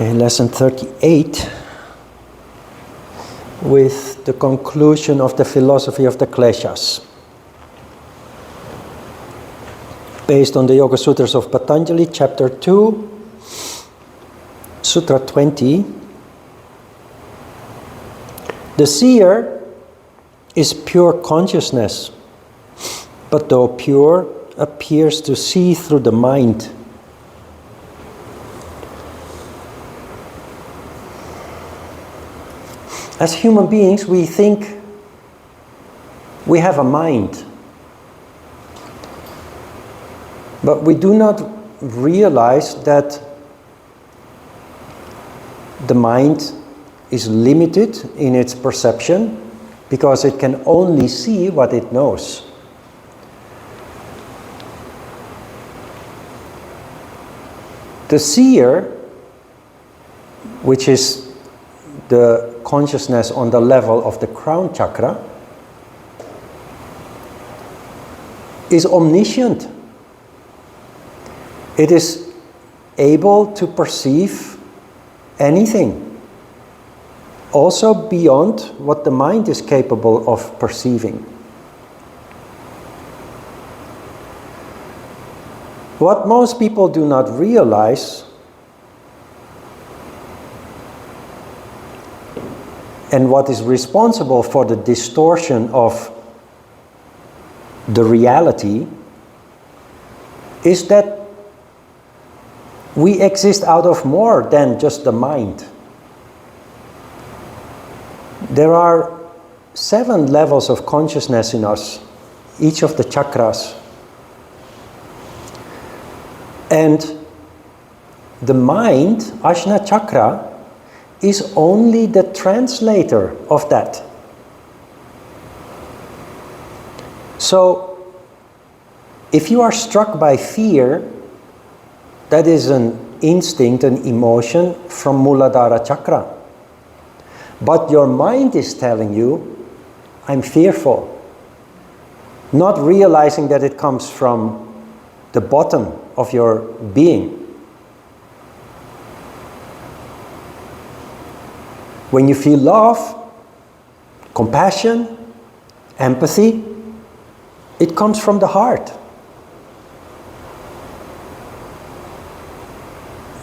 Okay, lesson 38, with the conclusion of the philosophy of the Kleshas. Based on the Yoga Sutras of Patanjali, chapter 2, Sutra 20. The seer is pure consciousness, but though pure, appears to see through the mind. As human beings, we think we have a mind, but we do not realize that the mind is limited in its perception because it can only see what it knows. The seer, which is the consciousness on the level of the crown chakra, is omniscient. It is able to perceive anything, also beyond what the mind is capable of perceiving. What most people do not realize, and what is responsible for the distortion of the reality, is that we exist out of more than just the mind. There are 7 levels of consciousness in us, each of the chakras. And the mind, Ajna chakra, is only the translator of that. So, if you are struck by fear, that is an instinct, an emotion from Muladhara chakra. But your mind is telling you, I'm fearful. Not realizing that it comes from the bottom of your being. When you feel love, compassion, empathy, it comes from the heart.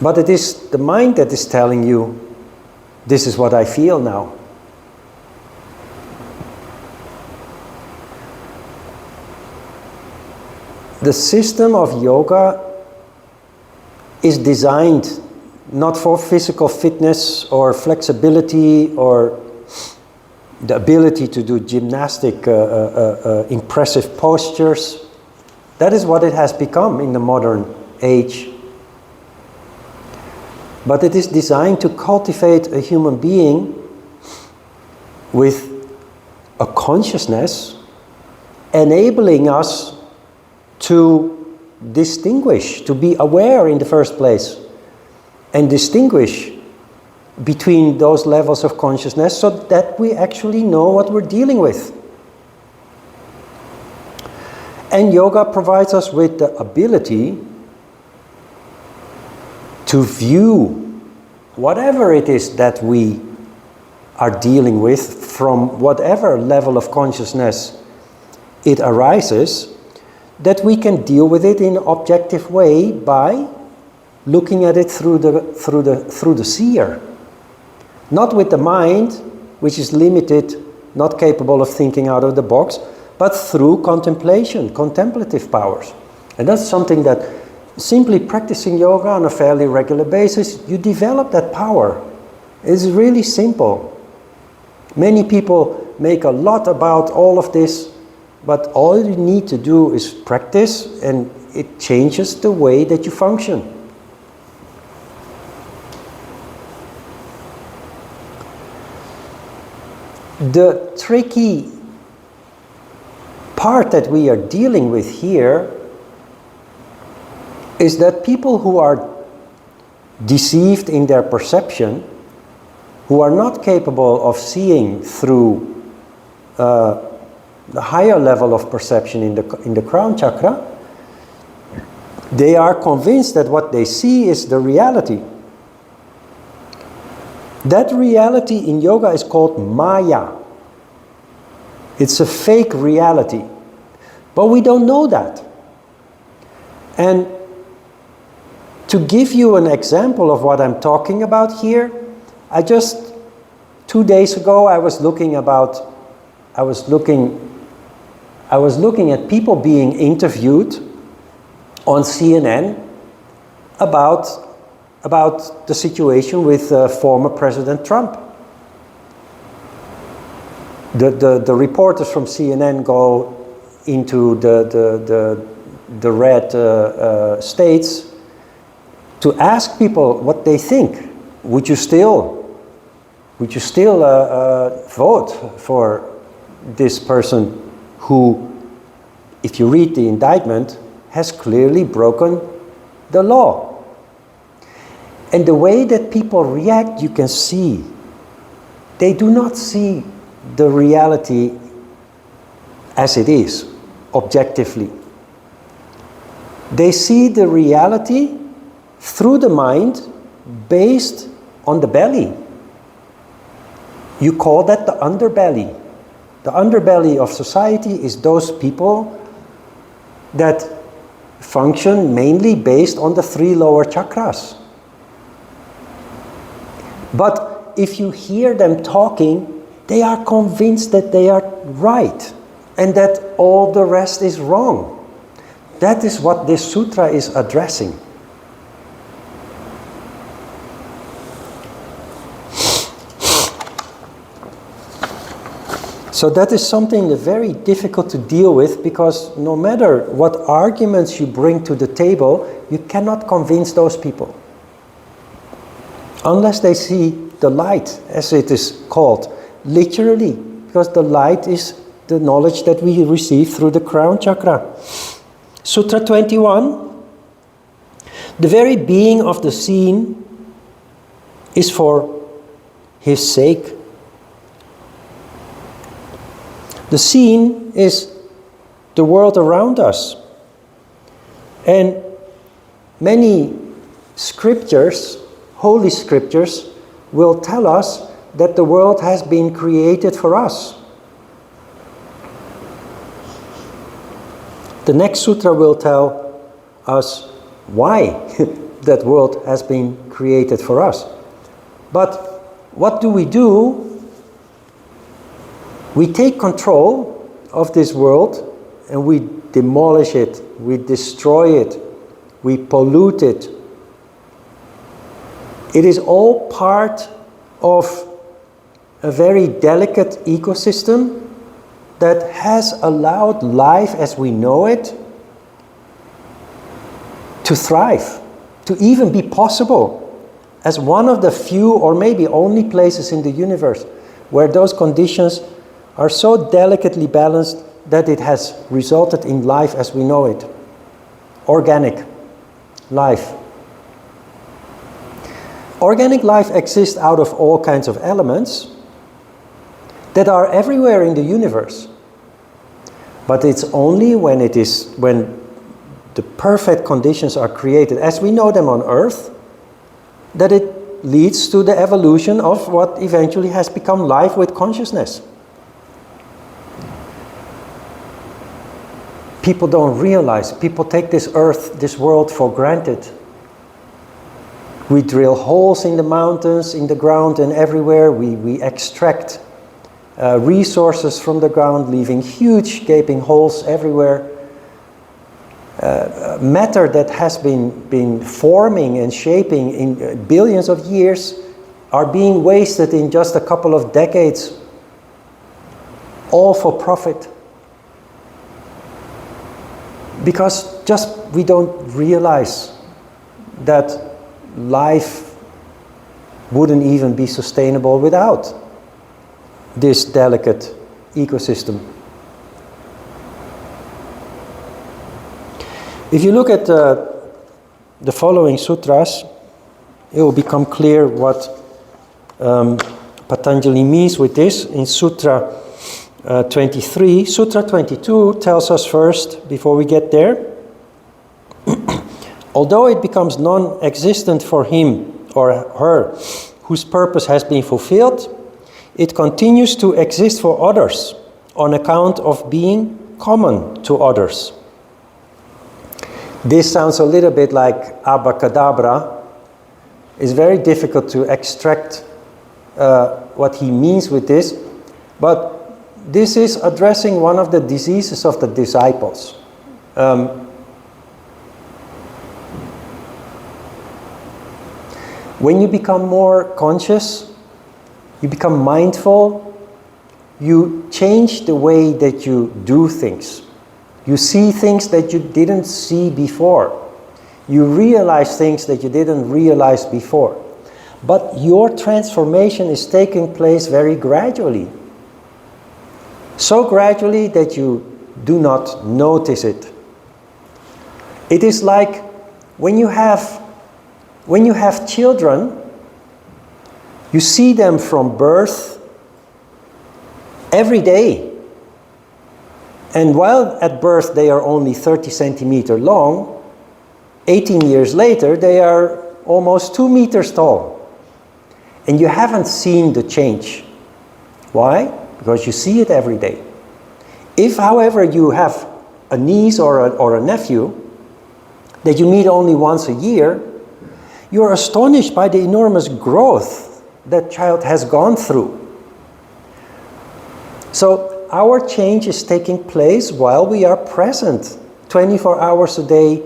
But it is the mind that is telling you, this is what I feel now. The system of yoga is designed not for physical fitness or flexibility or the ability to do gymnastic, impressive postures. That is what it has become in the modern age. But it is designed to cultivate a human being with a consciousness, enabling us to distinguish, to be aware in the first place, and distinguish between those levels of consciousness so that we actually know what we're dealing with. And yoga provides us with the ability to view whatever it is that we are dealing with from whatever level of consciousness it arises, that we can deal with it in an objective way by looking at it through the seer. Not with the mind, which is limited, not capable of thinking out of the box, but through contemplation, contemplative powers. And that's something that simply practicing yoga on a fairly regular basis, you develop that power. It's really simple. Many people make a lot about all of this, but all you need to do is practice, and it changes the way that you function. The tricky part that we are dealing with here is that people who are deceived in their perception, who are not capable of seeing through the higher level of perception in the crown chakra, they are convinced that what they see is the reality. That reality in yoga is called Maya. It's a fake reality. But we don't know that. And to give you an example of what I'm talking about here, 2 days ago I was looking at people being interviewed on CNN about the situation with former President Trump. The reporters from CNN go into the red states to ask people what they think. Would you still vote for this person who, if you read the indictment, has clearly broken the law? And the way that people react, you can see. They do not see the reality as it is, objectively. They see the reality through the mind based on the belly. You call that the underbelly. The underbelly of society is those people that function mainly based on the 3 lower chakras. But if you hear them talking, they are convinced that they are right and that all the rest is wrong. That is what this sutra is addressing. So that is something very difficult to deal with, because no matter what arguments you bring to the table, you cannot convince those people. Unless they see the light, as it is called, literally, because the light is the knowledge that we receive through the crown chakra. Sutra 21. The very being of the seen is for his sake. The seen is the world around us. And many scriptures, holy scriptures, will tell us that the world has been created for us. The next sutra will tell us why that world has been created for us. But what do? We take control of this world and we demolish it, we destroy it, we pollute it. It is all part of a very delicate ecosystem that has allowed life as we know it to thrive, to even be possible, as one of the few or maybe only places in the universe where those conditions are so delicately balanced that it has resulted in life as we know it. Organic life. Organic life exists out of all kinds of elements that are everywhere in the universe. But it's only when the perfect conditions are created, as we know them on Earth, that it leads to the evolution of what eventually has become life with consciousness. People don't realize, people take this earth, this world for granted. We drill holes in the mountains, in the ground and everywhere. We extract resources from the ground, leaving huge gaping holes everywhere. Matter that has been forming and shaping in billions of years are being wasted in just a couple of decades, all for profit. Because just we don't realize that life wouldn't even be sustainable without this delicate ecosystem. If you look at the following sutras, it will become clear what Patanjali means with this. In Sutra 23, Sutra 22 tells us first, before we get there, although it becomes non-existent for him or her whose purpose has been fulfilled, it continues to exist for others on account of being common to others. This sounds a little bit like abracadabra. It's very difficult to extract what he means with this, but this is addressing one of the diseases of the disciples. When you become more conscious, you become mindful, you change the way that you do things. You see things that you didn't see before. You realize things that you didn't realize before. But your transformation is taking place very gradually. So gradually that you do not notice it. It is like when you have children, you see them from birth every day. And while at birth they are only 30 centimeters long, 18 years later they are almost 2 meters tall. And you haven't seen the change. Why? Because you see it every day. If, however, you have a niece or a nephew that you meet only once a year, you're astonished by the enormous growth that child has gone through. So our change is taking place while we are present 24 hours a day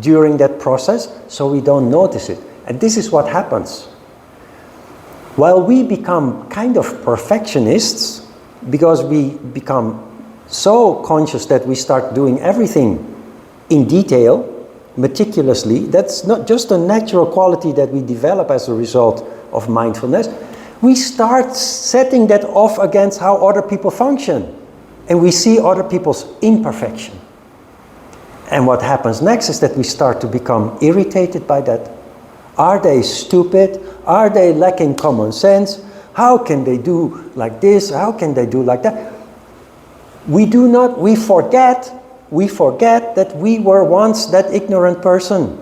during that process, so we don't notice it. And this is what happens. While we become kind of perfectionists, because we become so conscious that we start doing everything in detail, meticulously, that's not just a natural quality that we develop as a result of mindfulness. We start setting that off against how other people function. And we see other people's imperfection. And what happens next is that we start to become irritated by that. Are they stupid? Are they lacking common sense? How can they do like this? How can they do like that? We forget that we were once that ignorant person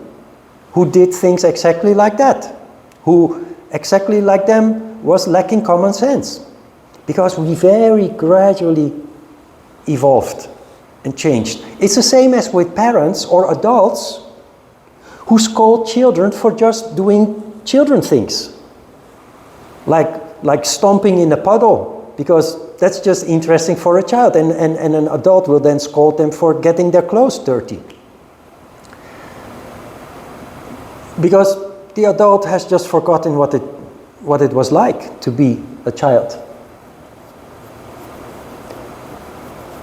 who did things exactly like that, who exactly like them was lacking common sense, because we very gradually evolved and changed. It's the same as with parents or adults who scold children for just doing children things, like stomping in a puddle, because that's just interesting for a child, and an adult will then scold them for getting their clothes dirty. Because the adult has just forgotten what it was like to be a child.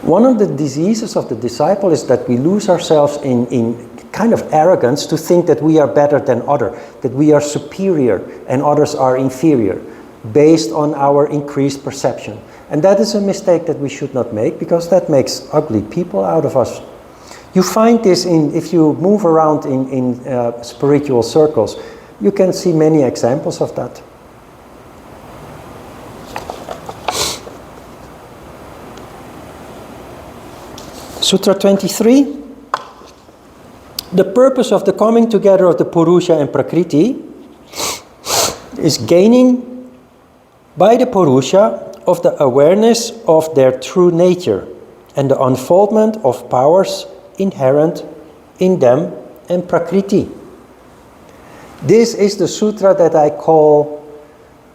One of the diseases of the disciple is that we lose ourselves in kind of arrogance to think that we are better than others, that we are superior and others are inferior, based on our increased perception. And that is a mistake that we should not make, because that makes ugly people out of us. You find this if you move around in spiritual circles, you can see many examples of that. Sutra 23. The purpose of the coming together of the Purusha and Prakriti is gaining by the Purusha of the awareness of their true nature and the unfoldment of powers inherent in them and Prakriti. This is the sutra that I call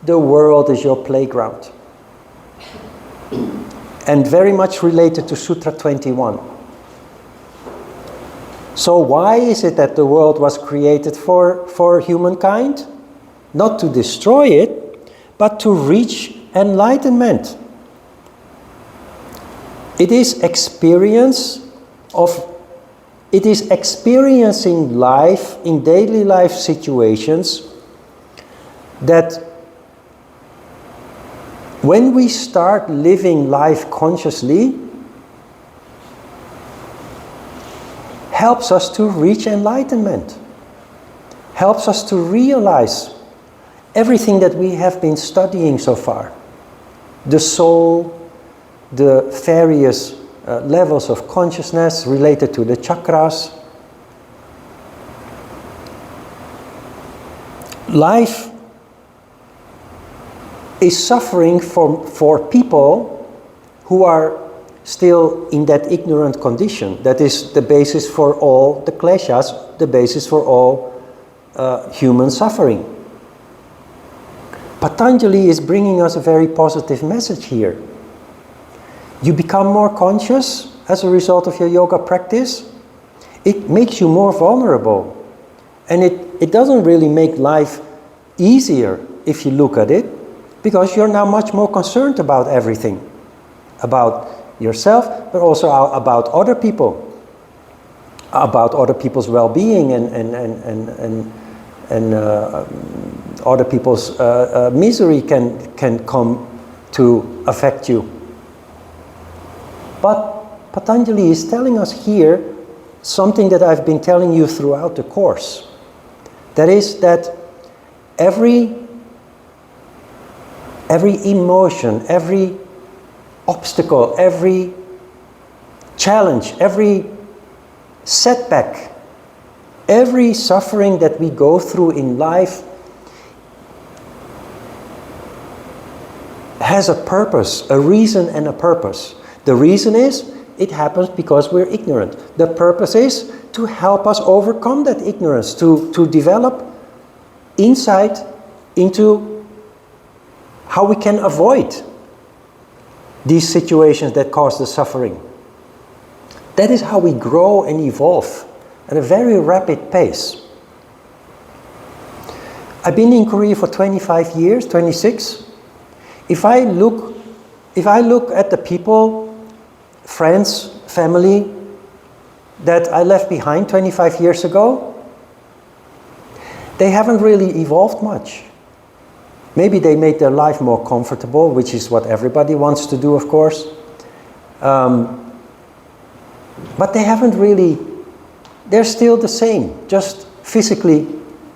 the world is your playground, and very much related to Sutra 21. So why is it that the world was created for humankind? Not to destroy it, but to reach enlightenment. It is experiencing life in daily life situations that when we start living life consciously, helps us to reach enlightenment, helps us to realize everything that we have been studying so far. The soul, the various levels of consciousness related to the chakras. Life is suffering for people who are still in that ignorant condition. That is the basis for all the kleshas, the basis for all human suffering. Patanjali is bringing us a very positive message here. You become more conscious as a result of your yoga practice. It makes you more vulnerable. And it doesn't really make life easier if you look at it, because you're now much more concerned about everything. About yourself, but also about other people. About other people's well-being and other people's misery can come to affect you. But Patanjali is telling us here something that I've been telling you throughout the course. That is that every emotion, every obstacle, every challenge, every setback, every suffering that we go through in life has a purpose, a reason and a purpose. The reason is it happens because we're ignorant. The purpose is to help us overcome that ignorance, to develop insight into how we can avoid these situations that cause the suffering. That is how we grow and evolve at a very rapid pace. I've been in Korea for 25 years, 26. If I look at the people, friends, family that I left behind 25 years ago, they haven't really evolved much. Maybe they made their life more comfortable, which is what everybody wants to do, of course. But they haven't really, they're still the same, just physically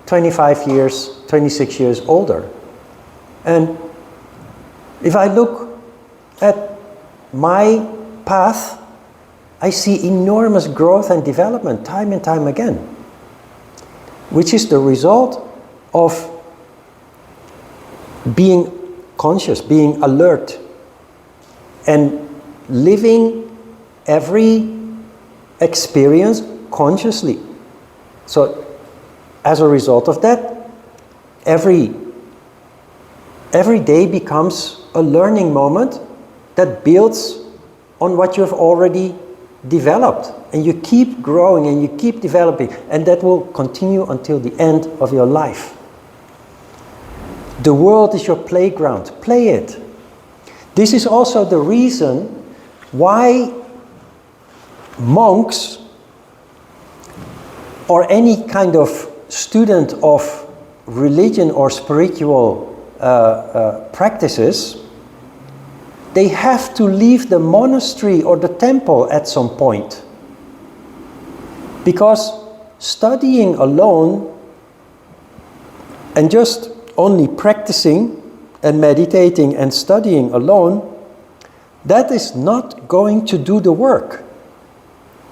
25 years, 26 years older. And if I look at my path, I see enormous growth and development time and time again, which is the result of being conscious, being alert, and living every experience consciously. So as a result of that, every day becomes a learning moment that builds on what you have already developed, and you keep growing and you keep developing, and that will continue until the end of your life. The world is your playground. Play it. This is also the reason why monks or any kind of student of religion or spiritual practices, they have to leave the monastery or the temple at some point. Because studying alone and just only practicing and meditating and studying alone, that is not going to do the work.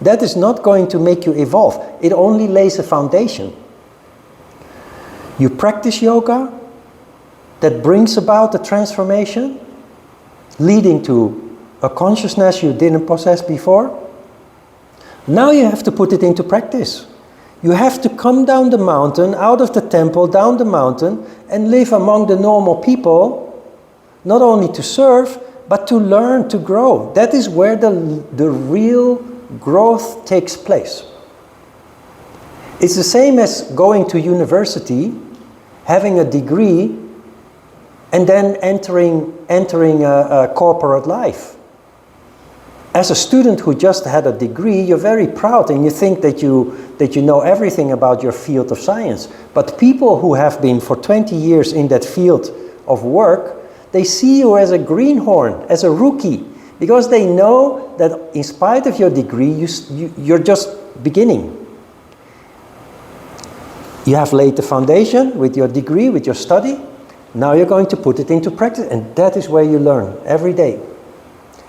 That is not going to make you evolve. It only lays a foundation. You practice yoga, that brings about the transformation, leading to a consciousness you didn't possess before. Now you have to put it into practice. You have to come down the mountain, out of the temple, down the mountain, and live among the normal people, not only to serve, but to learn, to grow. That is where the real growth takes place. It's the same as going to university, having a degree, and then entering a corporate life. As a student who just had a degree, you're very proud and you think that you know everything about your field of science. But people who have been for 20 years in that field of work, they see you as a greenhorn, as a rookie, because they know that in spite of your degree, you're just beginning. You have laid the foundation with your degree, with your study. Now you're going to put it into practice, and that is where you learn every day.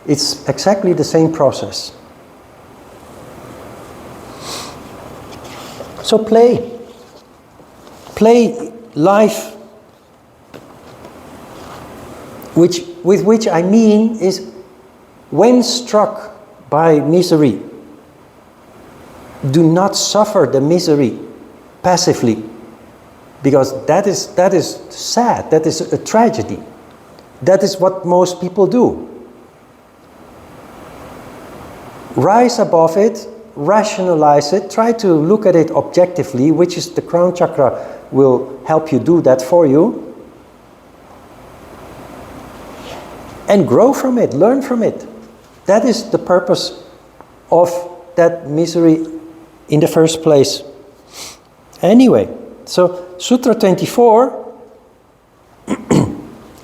It's exactly the same process. So play. Play life with which I mean is, when struck by misery, do not suffer the misery passively, because that is sad, that is a tragedy. That is what most people do. Rise above it, rationalize it, try to look at it objectively, which is the crown chakra will help you do that for you. And grow from it, learn from it. That is the purpose of that misery in the first place. Anyway, so Sutra 24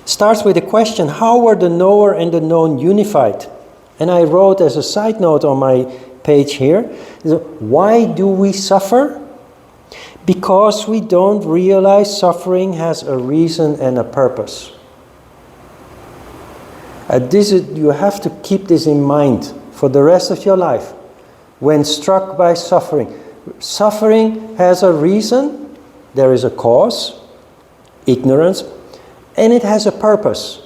starts with a question: how were the knower and the known unified? And I wrote as a side note on my page here, why do we suffer? Because we don't realize suffering has a reason and a purpose. You have to keep this in mind for the rest of your life. When struck by suffering, suffering has a reason, there is a cause, ignorance, and it has a purpose.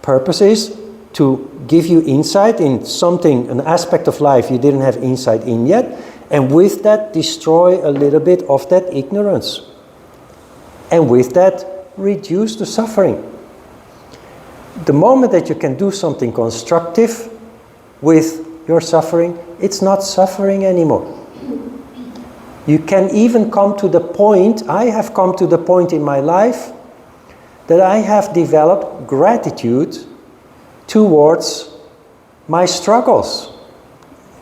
Purpose is to give you insight in something, an aspect of life you didn't have insight in yet, and with that destroy a little bit of that ignorance. And with that reduce the suffering. The moment that you can do something constructive with your suffering, it's not suffering anymore. You can even come to the point, I have come to the point in my life, that I have developed gratitude towards my struggles,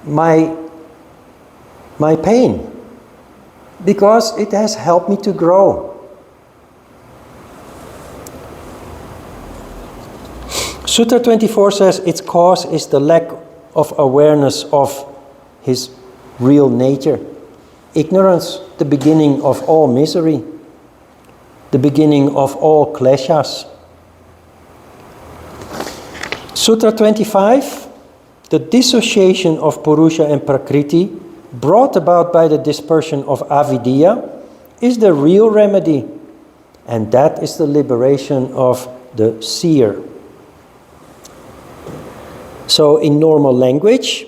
my pain, because it has helped me to grow. Sutra 24 says its cause is the lack of awareness of his real nature. Ignorance, the beginning of all misery, the beginning of all kleshas. Sutra 25, the dissociation of Purusha and Prakriti, brought about by the dispersion of avidya, is the real remedy, and that is the liberation of the seer. So in normal language,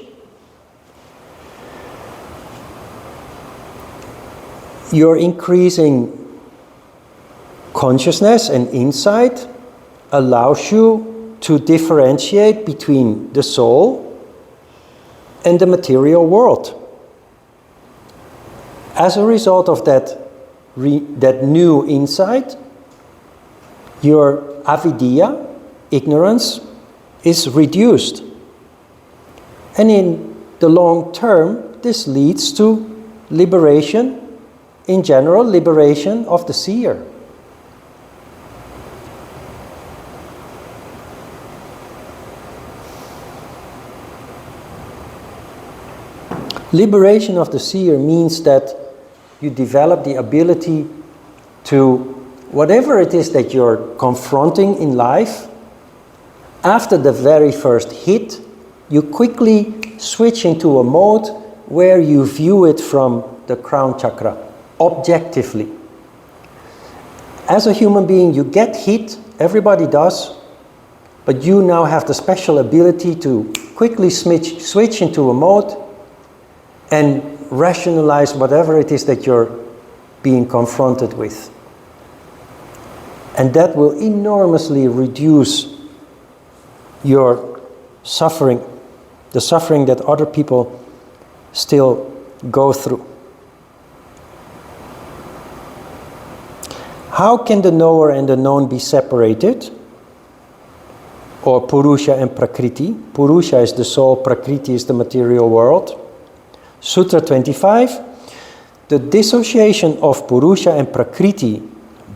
your increasing consciousness and insight allows you to differentiate between the soul and the material world. As a result of that new insight, your avidya, ignorance, is reduced. And in the long term, this leads to liberation, in general, liberation of the seer. Liberation of the seer means that you develop the ability to, whatever it is that you're confronting in life, after the very first hit, you quickly switch into a mode where you view it from the crown chakra, objectively. As a human being, you get hit, everybody does, but you now have the special ability to quickly switch into a mode and rationalize whatever it is that you're being confronted with. And that will enormously reduce your suffering, the suffering that other people still go through. How can the knower and the known be separated? Or Purusha and Prakriti. Purusha is the soul, Prakriti is the material world. Sutra 25, the dissociation of Purusha and Prakriti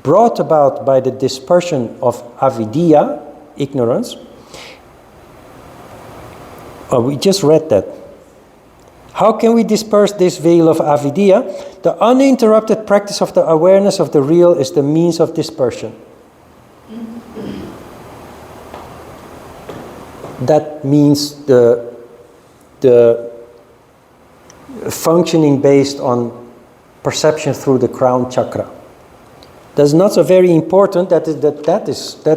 brought about by the dispersion of avidya, ignorance. Oh, we just read that. How can we disperse this veil of avidya? The uninterrupted practice of the awareness of the real is the means of dispersion. That means the functioning based on perception through the crown chakra. That's not so very important, that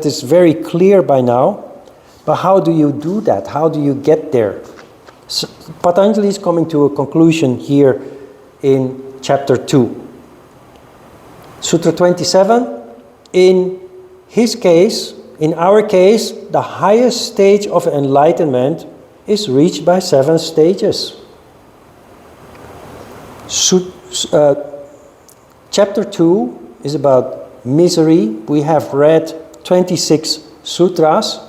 is very clear by now. But how do you do that? How do you get there? So Patanjali is coming to a conclusion here in chapter 2. Sutra 27, in his case, in our case, the highest stage of enlightenment is reached by 7 stages. Chapter 2 is about misery. We have read 26 sutras.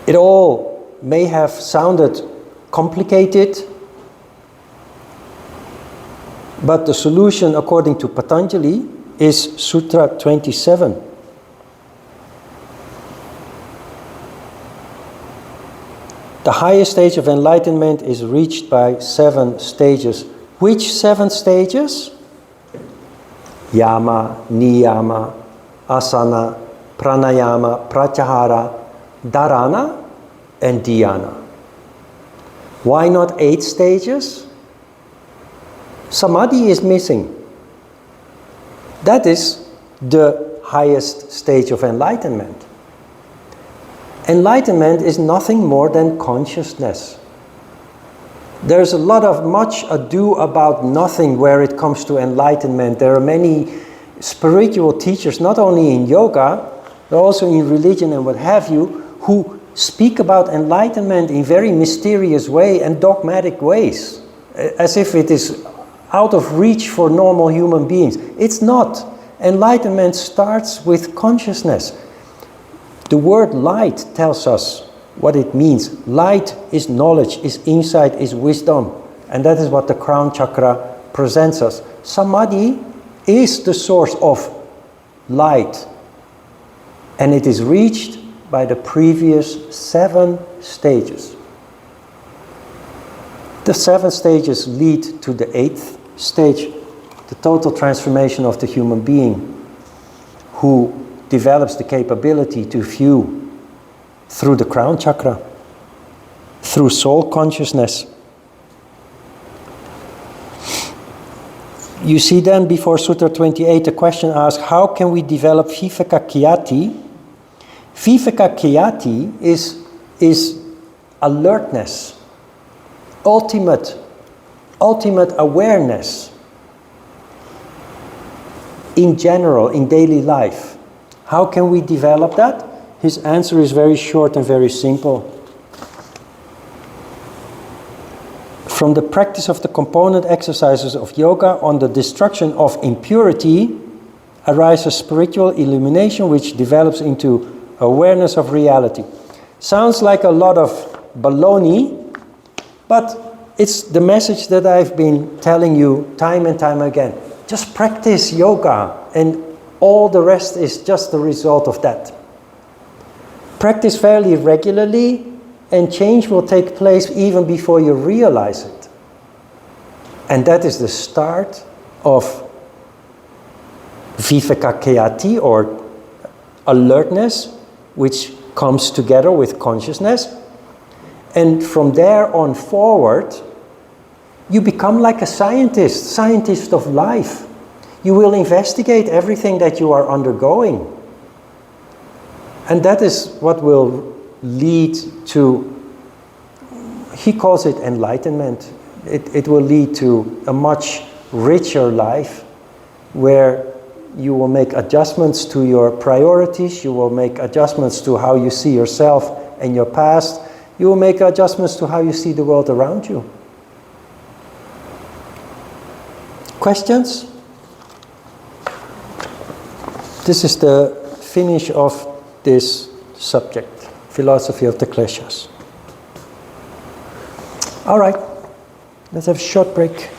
It all may have sounded complicated, but the solution, according to Patanjali, is Sutra 27. The highest stage of enlightenment is reached by 7 stages. Which 7 stages? Yama, niyama, asana, pranayama, pratyahara, dharana, and dhyana. Why not 8 stages? Samadhi is missing. That is the highest stage of enlightenment. Enlightenment is nothing more than consciousness. There's much ado about nothing where it comes to enlightenment. There are many spiritual teachers, not only in yoga, but also in religion and what have you, who speak about enlightenment in very mysterious way and dogmatic ways, as if it is out of reach for normal human beings. It's not. Enlightenment starts with consciousness. The word light tells us what it means. Light is knowledge, is insight, is wisdom. And that is what the crown chakra presents us. Samadhi is the source of light. And it is reached by the previous 7 stages. The 7 stages lead to the 8th stage, the total transformation of the human being, who develops the capability to view through the crown chakra, through soul consciousness. You see then before Sutra 28, the question asks, how can we develop Viveka Khyati? Viveka Khyati is alertness, ultimate awareness in general, in daily life. How can we develop that? His answer is very short and very simple. From the practice of the component exercises of yoga on the destruction of impurity arises spiritual illumination which develops into awareness of reality. Sounds like a lot of baloney, but it's the message that I've been telling you time and time again. Just practice yoga and all the rest is just the result of that. Practice fairly regularly and change will take place even before you realize it. And that is the start of Viveka Khyati, or alertness, which comes together with consciousness. And from there on forward, you become like a scientist of life. You will investigate everything that you are undergoing. And that is what will lead to, he calls it enlightenment. It will lead to a much richer life where you will make adjustments to your priorities, you will make adjustments to how you see yourself and your past, you will make adjustments to how you see the world around you. Questions? This is the finish of this subject, philosophy of the Kleshas. All right, let's have a short break.